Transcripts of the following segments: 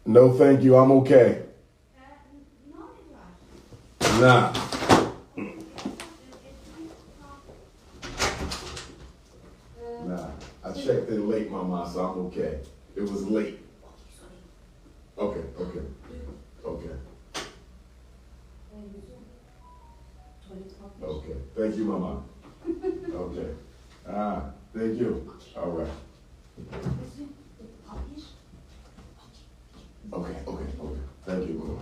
No, thank you. I'm okay. Nah. Nah. I checked it late, Mama, so I'm okay. It was late. Okay. Okay. Thank you, Mama. Okay. Thank you. All right. Okay. Thank you, Mama.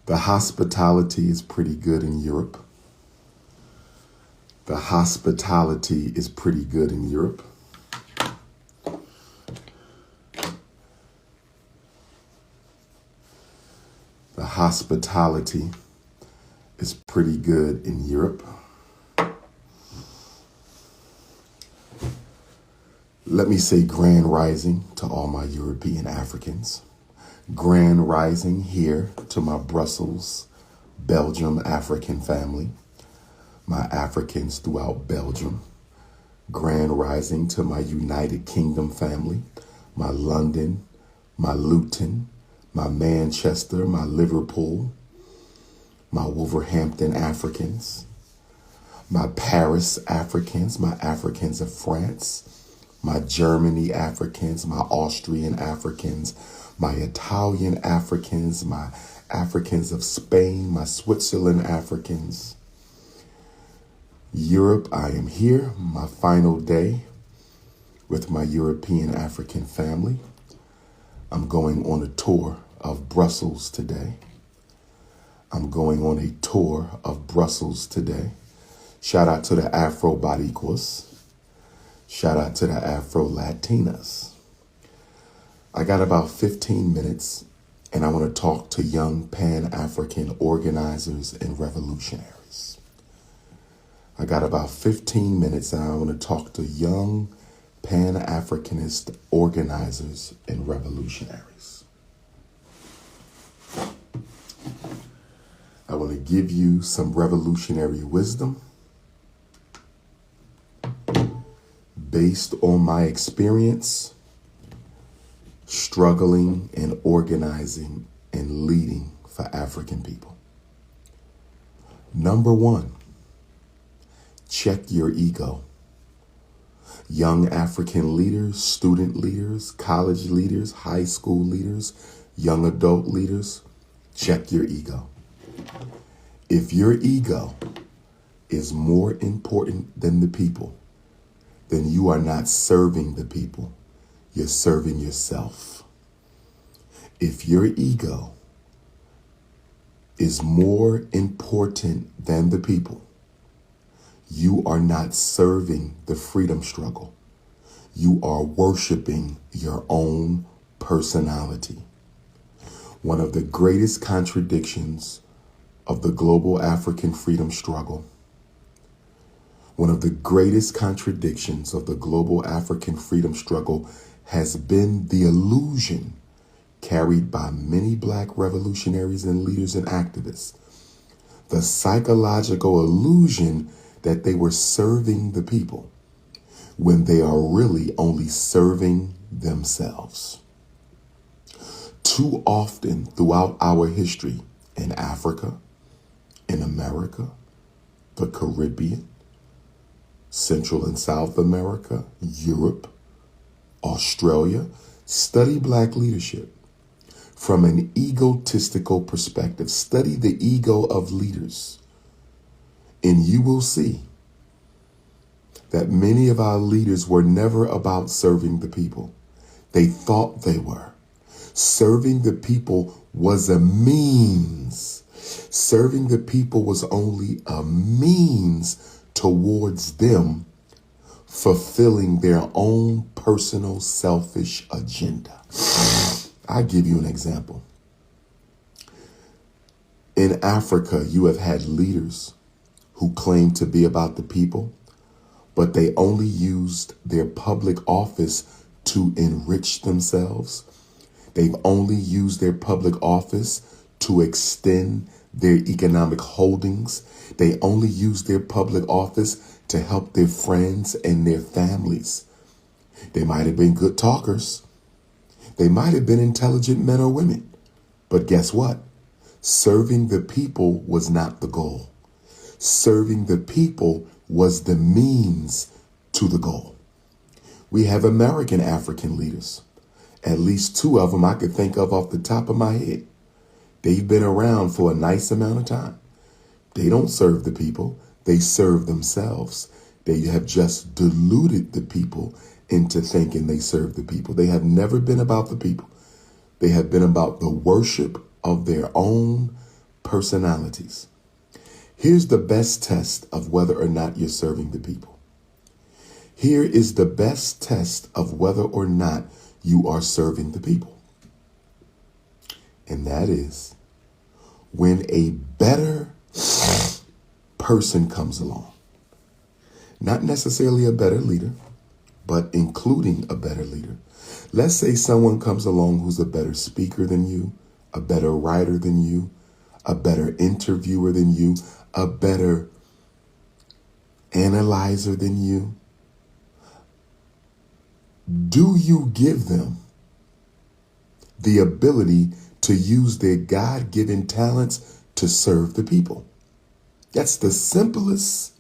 The hospitality is pretty good in Europe. The hospitality is pretty good in Europe. The hospitality is pretty good in Europe. Let me say grand rising to all my European Africans. Grand rising here to my Brussels, Belgium African family, my Africans throughout Belgium. Grand rising to my United Kingdom family, my London, my Luton, my Manchester, my Liverpool, my Wolverhampton Africans, my Paris Africans, my Africans of France, my Germany Africans, my Austrian Africans, my Italian Africans, my Africans of Spain, my Switzerland Africans. Europe, I am here, my final day with my European African family. I'm going on a tour of Brussels today. Shout out to the Afro Boricuas. Shout out to the Afro Latinas. I got about 15 minutes and I want to talk to young Pan-African organizers and revolutionaries. I got about 15 minutes and I want to talk to young Pan-Africanist organizers and revolutionaries. I want to give you some revolutionary wisdom based on my experience struggling and organizing and leading for African people. Number one, check your ego. Young African leaders, student leaders, college leaders, high school leaders, young adult leaders, check your ego. If your ego is more important than the people, then you are not serving the people. You're serving yourself. If your ego is more important than the people, you are not serving the freedom struggle. You are worshiping your own personality. One of the greatest contradictions of the global African freedom struggle, has been the illusion carried by many Black revolutionaries and leaders and activists. The psychological illusion that they were serving the people when they are really only serving themselves. Too often throughout our history in Africa, in America, the Caribbean, Central and South America, Europe, Australia, study Black leadership from an egotistical perspective. Study the ego of leaders, and you will see that many of our leaders were never about serving the people. They thought they were. Serving the people was a means. Serving the people was only a means towards them fulfilling their own personal selfish agenda. I'll give you an example. In Africa, you have had leaders who claim to be about the people, but they only used their public office to enrich themselves. They've only used their public office to extend their economic holdings. They only use their public office to help their friends and their families. They might have been good talkers. They might have been intelligent men or women. But guess what? Serving the people was not the goal. Serving the people was the means to the goal. We have American African leaders. At least two of them I could think of off the top of my head. They've been around for a nice amount of time. They don't serve the people. They serve themselves. They have just deluded the people into thinking they serve the people. They have never been about the people. They have been about the worship of their own personalities. Here's the best test of whether or not you're serving the people. Here is the best test of whether or not you are serving the people. And that is when a better person comes along. Not necessarily a better leader, but including a better leader. Let's say someone comes along who's a better speaker than you, a better writer than you, a better interviewer than you, a better analyzer than you. Do you give them the ability to use their God-given talents to serve the people? That's the simplest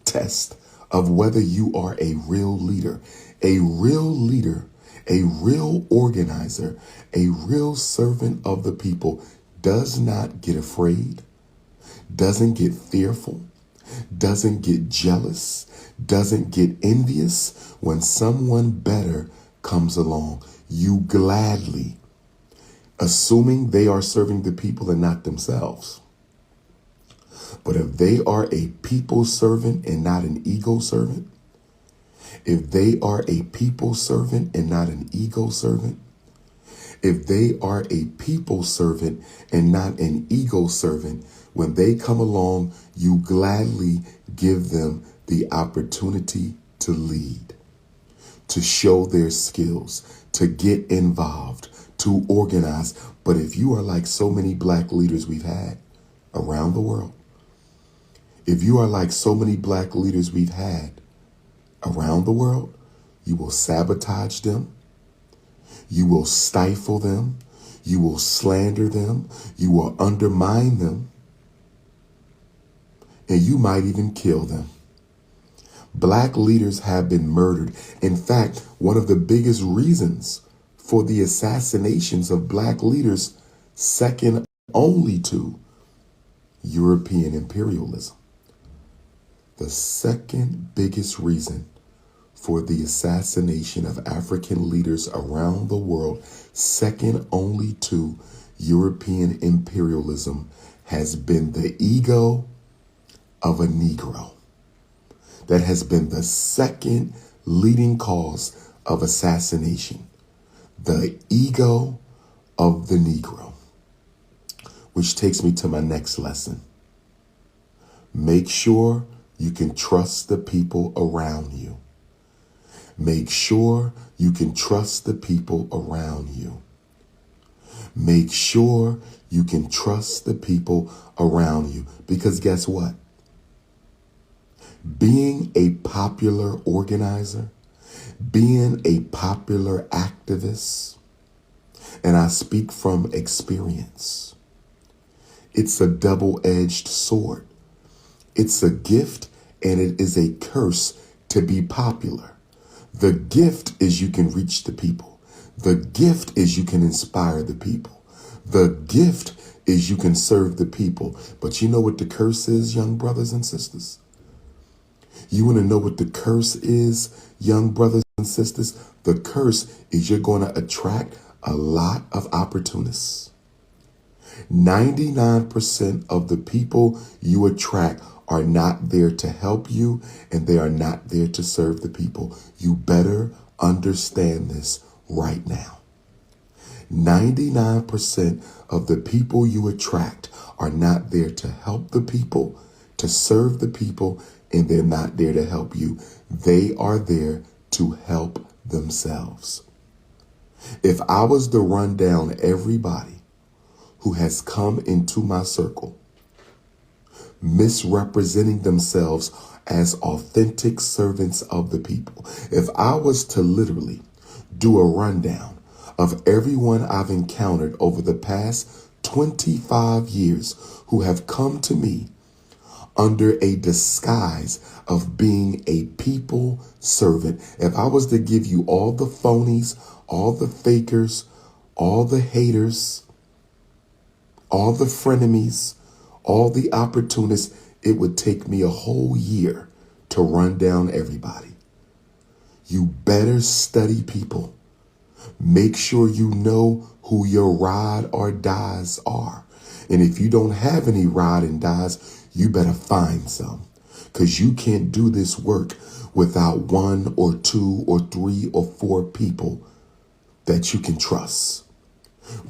test of whether you are a real leader. A real leader, a real organizer, a real servant of the people does not get afraid, doesn't get fearful, doesn't get jealous, doesn't get envious when someone better comes along. You gladly, assuming they are serving the people and not themselves. But if they are a people servant and not an ego servant, if they are a people servant and not an ego servant, if they are a people servant and not an ego servant, when they come along, you gladly give them the opportunity to lead, to show their skills, to get involved, to organize. But if you are like so many black leaders we've had around the world, if you are like so many black leaders we've had around the world, you will sabotage them. You will stifle them. You will slander them. You will undermine them. And you might even kill them. Black leaders have been murdered. In fact, one of the biggest reasons for the assassinations of black leaders, second only to European imperialism. The second biggest reason for the assassination of African leaders around the world, second only to European imperialism, has been the ego of a Negro. That has been the second leading cause of assassination. The ego of the Negro. Which takes me to my next lesson. Make sure you can trust the people around you. Make sure you can trust the people around you. Make sure you can trust the people around you. Because guess what? Being a popular organizer, being a popular activist, and I speak from experience, it's a double-edged sword. It's a gift and it is a curse to be popular. The gift is you can reach the people. The gift is you can inspire the people. The gift is you can serve the people. But you know what the curse is, young brothers and sisters? You want to know what the curse is, young brothers and sisters? The curse is you're going to attract a lot of opportunists. 99% of the people you attract are not there to help you, and they are not there to serve the people. You better understand this right now. 99% of the people you attract are not there to help the people, to serve the people, and they're not there to help you. They are there to help themselves. If I was to run down everybody who has come into my circle misrepresenting themselves as authentic servants of the people. If I was to literally do a rundown of everyone I've encountered over the past 25 years who have come to me under a disguise of being a people servant, if I was to give you all the phonies, all the fakers, all the haters, all the frenemies, all the opportunists, it would take me a whole year to run down everybody. You better study people. Make sure you know who your ride or dies are. And if you don't have any ride and dies, you better find some. Because you can't do this work without 1 or 2 or 3 or 4 people that you can trust.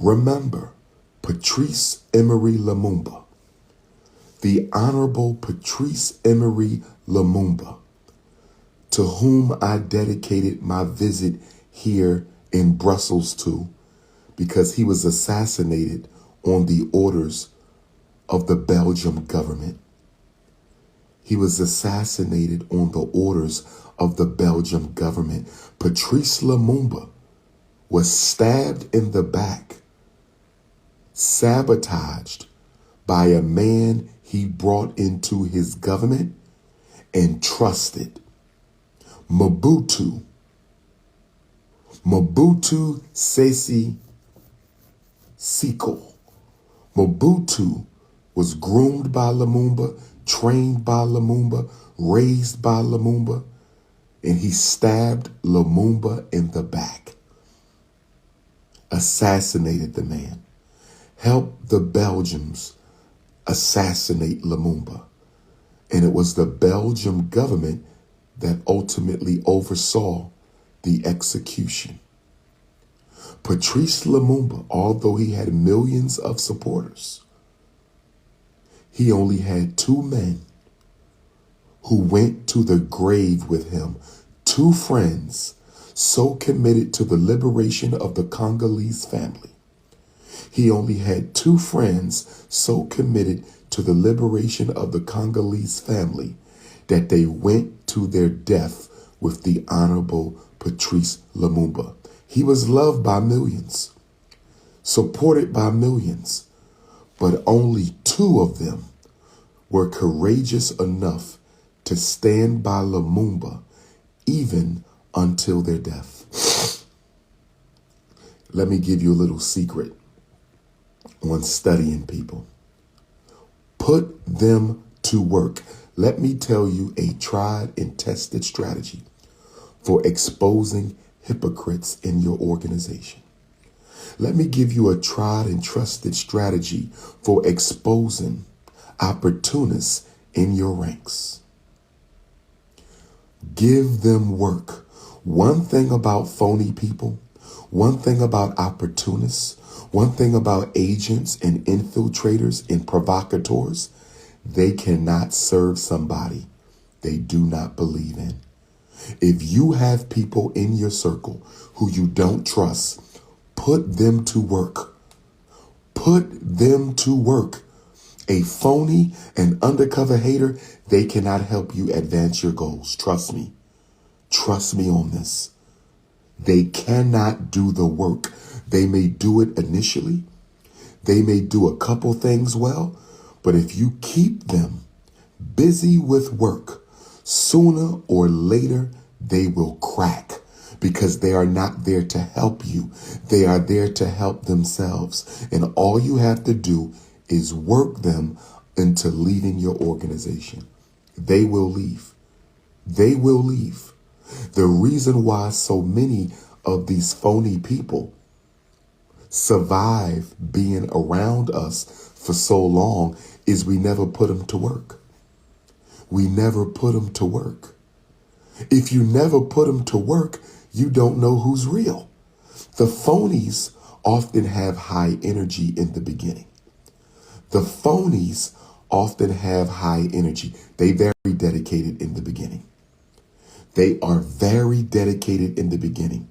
Remember, Patrice Emery Lumumba, the Honorable Patrice Emery Lumumba, to whom I dedicated my visit here in Brussels to, because he was assassinated on the orders of the Belgian government. He was assassinated on the orders of the Belgian government. Patrice Lumumba was stabbed in the back, sabotaged by a man he brought into his government and trusted. Mobutu Sese Seko. Mobutu was groomed by Lumumba, trained by Lumumba, raised by Lumumba, and he stabbed Lumumba in the back, assassinated the man, helped the Belgians assassinate Lumumba. And it was the Belgian government that ultimately oversaw the execution. Patrice Lumumba, although he had millions of supporters, he only had 2 men who went to the grave with him, 2 friends so committed to the liberation of the Congolese family. He only had 2 friends so committed to the liberation of the Congolese family that they went to their death with the Honorable Patrice Lumumba. He was loved by millions, supported by millions, but only 2 of them were courageous enough to stand by Lumumba even until their death. Let me give you a little secret on studying people. Put them to work. Let me tell you a tried and tested strategy for exposing hypocrites in your organization. Let me give you a tried and trusted strategy for exposing opportunists in your ranks. Give them work. One thing about phony people, one thing about opportunists, one thing about agents and infiltrators and provocateurs, they cannot serve somebody they do not believe in. If you have people in your circle who you don't trust, put them to work. Put them to work. A phony and undercover hater, they cannot help you advance your goals. Trust me. Trust me on this. They cannot do the work. They may do it initially. They may do a couple things well, but if you keep them busy with work, sooner or later, they will crack because they are not there to help you. They are there to help themselves. And all you have to do is work them into leaving your organization. They will leave. They will leave. The reason why so many of these phony people survive being around us for so long is we never put them to work. We never put them to work. If you never put them to work, you don't know who's real. The phonies often have high energy in the beginning. The phonies often have high energy. They very dedicated in the beginning. They are very dedicated in the beginning.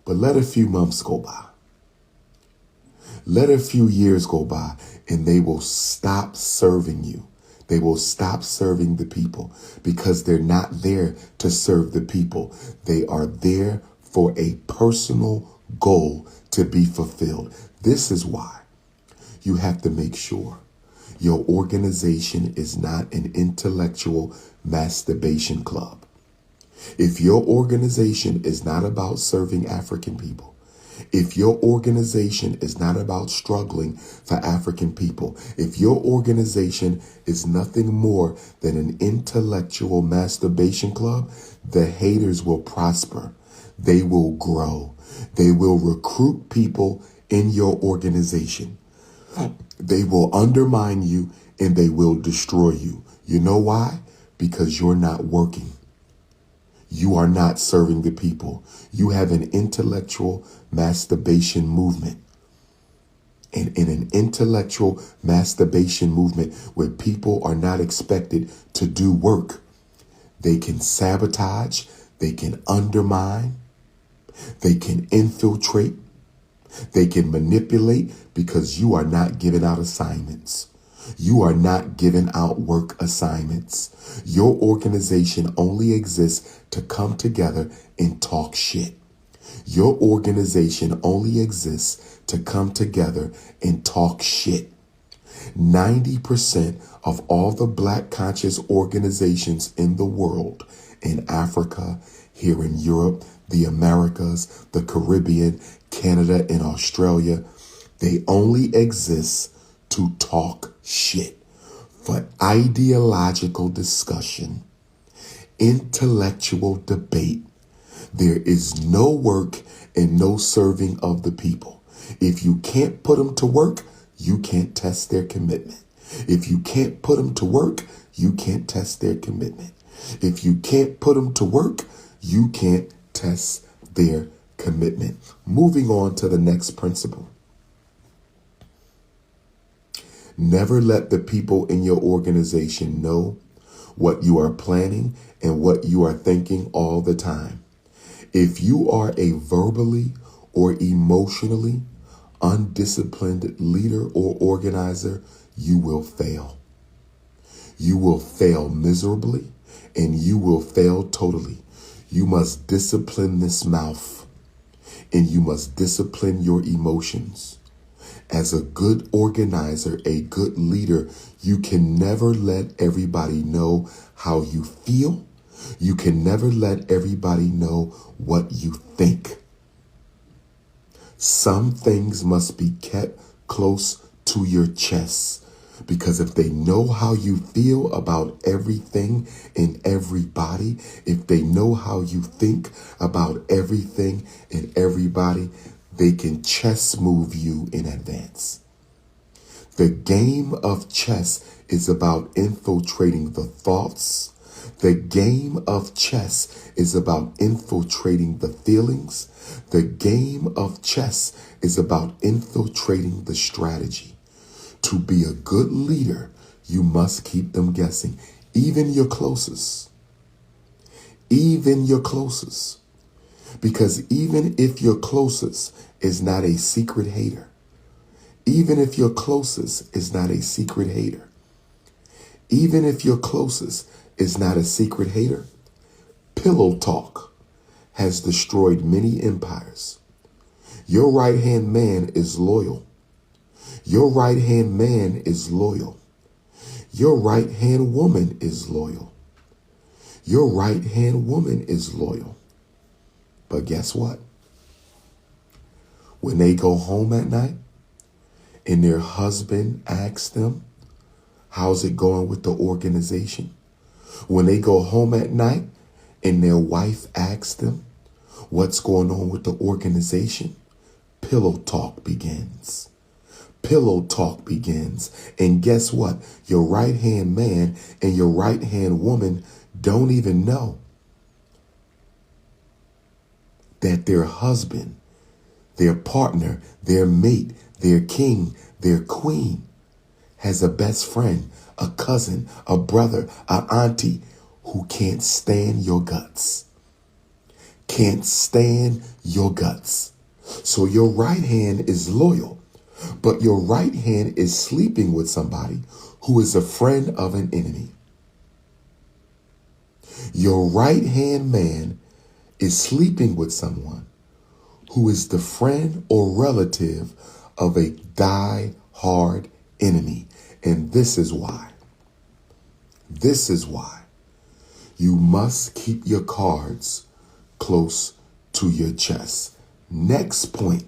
But let a few months go by. Let a few years go by and they will stop serving you. They will stop serving the people because they're not there to serve the people. They are there for a personal goal to be fulfilled. This is why you have to make sure your organization is not an intellectual masturbation club. If your organization is not about serving African people, if your organization is not about struggling for African people, if your organization is nothing more than an intellectual masturbation club, the haters will prosper. They will grow. They will recruit people in your organization. They will undermine you and they will destroy you. You know why? Because you're not working. You are not serving the people. You have an intellectual masturbation movement. And in an intellectual masturbation movement where people are not expected to do work, they can sabotage, they can undermine, they can infiltrate, they can manipulate because you are not giving out assignments. You are not giving out work assignments. Your organization only exists to come together and talk shit. Your organization only exists to come together and talk shit. 90% of all the Black conscious organizations in the world, in Africa, here in Europe, the Americas, the Caribbean, Canada, and Australia, they only exist to talk shit, for ideological discussion, intellectual debate. There is no work and no serving of the people. If you can't put them to work, you can't test their commitment. If you can't put them to work, you can't test their commitment. If you can't put them to work, you can't test their commitment. Moving on to the next principle. Never let the people in your organization know what you are planning and what you are thinking all the time. If you are a verbally or emotionally undisciplined leader or organizer, you will fail. You will fail miserably and you will fail totally. You must discipline this mouth and you must discipline your emotions. As a good organizer, a good leader, you can never let everybody know how you feel. You can never let everybody know what you think. Some things must be kept close to your chest, because if they know how you feel about everything and everybody, if they know how you think about everything and everybody, they can chess move you in advance. The game of chess is about infiltrating the thoughts. The game of chess is about infiltrating the feelings. The game of chess is about infiltrating the strategy. To be a good leader, you must keep them guessing, even your closest. Even your closest. Because even if your closest is not a secret hater, even if your closest is not a secret hater, even if your closest is not a secret hater, pillow talk has destroyed many empires. Your right-hand man is loyal. Your right-hand man is loyal. Your right-hand woman is loyal. Your right-hand woman is loyal. But guess what? When they go home at night and their husband asks them, how's it going with the organization? When they go home at night and their wife asks them, what's going on with the organization? Pillow talk begins. Pillow talk begins. And guess what? Your right-hand man and your right-hand woman don't even know that their husband, their partner, their mate, their king, their queen has a best friend, a cousin, a brother, an auntie who can't stand your guts. Can't stand your guts. So your right hand is loyal, but your right hand is sleeping with somebody who is a friend of an enemy. Your right-hand man is sleeping with someone who is the friend or relative of a die-hard enemy. And this is why you must keep your cards close to your chest. Next point.